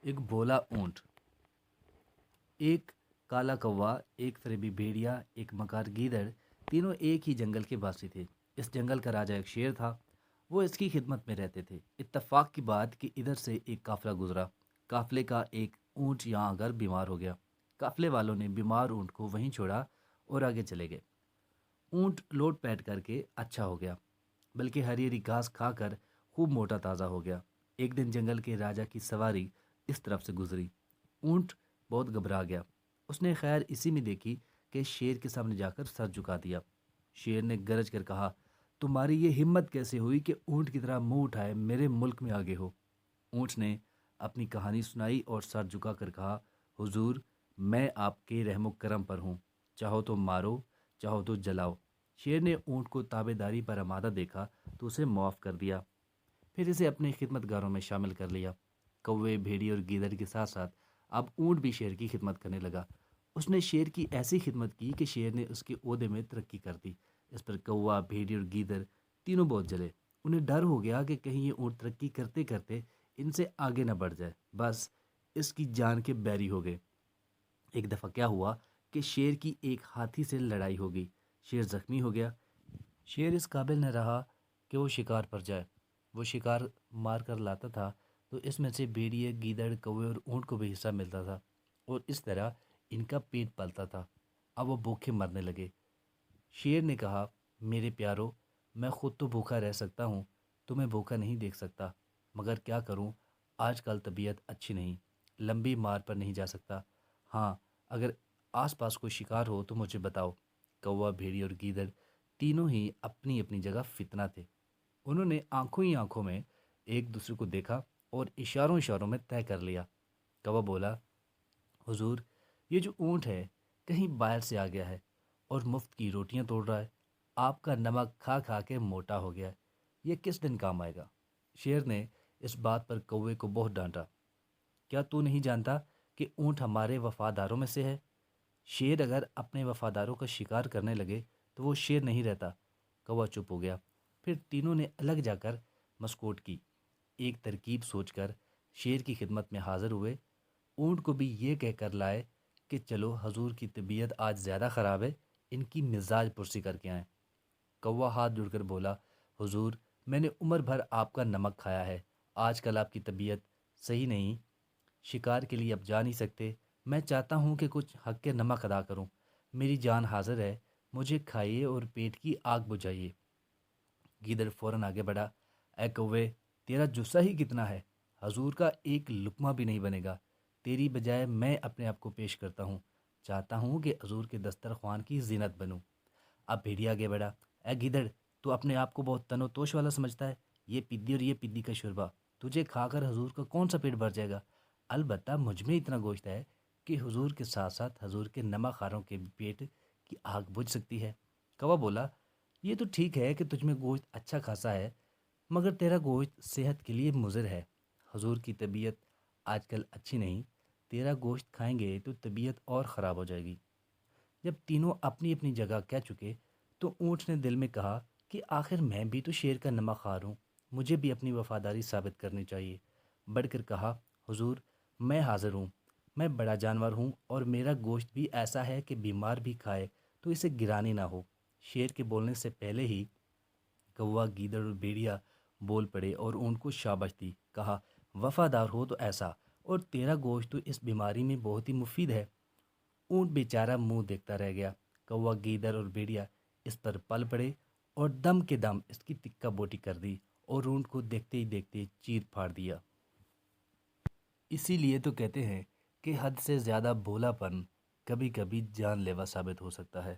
ایک بولا اونٹ۔ ایک کالا کوا، ایک فریبی بھیڑیا، ایک مکار گیدڑ، تینوں ایک ہی جنگل کے باسی تھے۔ اس جنگل کا راجا ایک شیر تھا، وہ اس کی خدمت میں رہتے تھے۔ اتفاق کی بات کہ ادھر سے ایک قافلہ گزرا۔ قافلے کا ایک اونٹ یہاں آ کر بیمار ہو گیا۔ قافلے والوں نے بیمار اونٹ کو وہیں چھوڑا اور آگے چلے گئے۔ اونٹ لوٹ پیٹ کر کے اچھا ہو گیا، بلکہ ہری ہری گھاس کھا کر خوب موٹا تازہ ہو گیا۔ ایک دن جنگل کے راجا کی سواری اس طرف سے گزری۔ اونٹ بہت گھبرا گیا۔ اس نے خیر اسی میں دیکھی کہ شیر کے سامنے جا کر سر جھکا دیا۔ شیر نے گرج کر کہا، تمہاری یہ ہمت کیسے ہوئی کہ اونٹ کی طرح منہ اٹھائے میرے ملک میں آگے ہو؟ اونٹ نے اپنی کہانی سنائی اور سر جھکا کر کہا، حضور، میں آپ کے رحم و کرم پر ہوں، چاہو تو مارو، چاہو تو جلاؤ۔ شیر نے اونٹ کو تابع داری پر آمادہ دیکھا تو اسے معاف کر دیا، پھر اسے اپنے خدمت گاروں میں شامل کر لیا۔ کوے، بھیڑی اور گیدڑ کے ساتھ ساتھ اب اونٹ بھی شیر کی خدمت کرنے لگا۔ اس نے شیر کی ایسی خدمت کی کہ شیر نے اس کے عہدے میں ترقی کر دی۔ اس پر کوا، بھیڑی اور گیدڑ تینوں بہت جلے۔ انہیں ڈر ہو گیا کہ کہیں یہ اونٹ ترقی کرتے کرتے ان سے آگے نہ بڑھ جائے، بس اس کی جان کے بیری ہو گئے۔ ایک دفعہ کیا ہوا کہ شیر کی ایک ہاتھی سے لڑائی ہو گئی۔ شیر زخمی ہو گیا۔ شیر اس قابل نہ رہا کہ وہ شکار پر جائے۔ وہ شکار مار کر لاتا تھا تو اس میں سے بھیڑیے، گیدڑ، کوے اور اونٹ کو بھی حصہ ملتا تھا، اور اس طرح ان کا پیٹ پلتا تھا۔ اب وہ بھوکے مرنے لگے۔ شیر نے کہا، میرے پیارو، میں خود تو بھوکا رہ سکتا ہوں، تمہیں بھوکا نہیں دیکھ سکتا، مگر کیا کروں، آج کل طبیعت اچھی نہیں، لمبی مار پر نہیں جا سکتا۔ ہاں، اگر آس پاس کوئی شکار ہو تو مجھے بتاؤ۔ کوا، بھیڑی اور گیدڑ تینوں ہی اپنی اپنی جگہ فتنہ تھے۔ انہوں نے آنکھوں ہی آنکھوں میں ایک دوسرے کو دیکھا اور اشاروں اشاروں میں طے کر لیا۔ کوا بولا، حضور، یہ جو اونٹ ہے کہیں باہر سے آ گیا ہے اور مفت کی روٹیاں توڑ رہا ہے۔ آپ کا نمک کھا کھا کے موٹا ہو گیا ہے، یہ کس دن کام آئے گا؟ شیر نے اس بات پر کوے کو بہت ڈانٹا۔ کیا تو نہیں جانتا کہ اونٹ ہمارے وفاداروں میں سے ہے؟ شیر اگر اپنے وفاداروں کا شکار کرنے لگے تو وہ شیر نہیں رہتا۔ کوا چپ ہو گیا۔ پھر تینوں نے الگ جا کر مسکوٹ کی۔ ایک ترکیب سوچ کر شیر کی خدمت میں حاضر ہوئے۔ اونٹ کو بھی یہ کہہ کر لائے کہ چلو، حضور کی طبیعت آج زیادہ خراب ہے، ان کی مزاج پرسی کر کے آئیں۔ کوا ہاتھ جوڑ کر بولا، حضور، میں نے عمر بھر آپ کا نمک کھایا ہے، آج کل آپ کی طبیعت صحیح نہیں، شکار کے لیے اب جا نہیں سکتے، میں چاہتا ہوں کہ کچھ حق کے نمک ادا کروں، میری جان حاضر ہے، مجھے کھائیے اور پیٹ کی آگ بجھائیے۔ گیدڑ فوراً آگے بڑھا، اے کوے، تیرا جسہ ہی کتنا ہے، حضور کا ایک لقمہ بھی نہیں بنے گا، تیری بجائے میں اپنے آپ کو پیش کرتا ہوں، چاہتا ہوں کہ حضور کے دسترخوان کی زینت بنوں۔ اب بھیڑیا آگے بڑھا، اے گیدڑ، تو اپنے آپ کو بہت تن و توش والا سمجھتا ہے، یہ پدی اور یہ پدی کا شوربہ تجھے کھا کر حضور کا کون سا پیٹ بھر جائے گا؟ البتہ مجھ میں اتنا گوشت ہے کہ حضور کے ساتھ ساتھ حضور کے نمک خاروں کے پیٹ کی آگ بجھ سکتی ہے۔ کوا بولا، یہ تو ٹھیک ہے کہ تجھ میں گوشت اچھا خاصا ہے، مگر تیرا گوشت صحت کے لیے مضر ہے، حضور کی طبیعت آج کل اچھی نہیں، تیرا گوشت کھائیں گے تو طبیعت اور خراب ہو جائے گی۔ جب تینوں اپنی اپنی جگہ کہہ چکے تو اونٹ نے دل میں کہا کہ آخر میں بھی تو شیر کا نمک خار ہوں، مجھے بھی اپنی وفاداری ثابت کرنی چاہیے۔ بڑھ کر کہا، حضور، میں حاضر ہوں، میں بڑا جانور ہوں اور میرا گوشت بھی ایسا ہے کہ بیمار بھی کھائے تو اسے گرانی نہ ہو۔ شیر کے بولنے سے پہلے ہی کوا، گیدڑ اور بھیڑیا بول پڑے اور اونٹ کو شاباش دی۔ کہا، وفادار ہو تو ایسا، اور تیرا گوشت تو اس بیماری میں بہت ہی مفید ہے۔ اونٹ بیچارہ منہ دیکھتا رہ گیا۔ کوا، گیدڑ اور بھیڑیا اس پر پل پڑے اور دم کے دم اس کی تکہ بوٹی کر دی اور اونٹ کو دیکھتے ہی دیکھتے چیر پھاڑ دیا۔ اسی لیے تو کہتے ہیں کہ حد سے زیادہ بھولا پن کبھی کبھی جان لیوا ثابت ہو سکتا ہے۔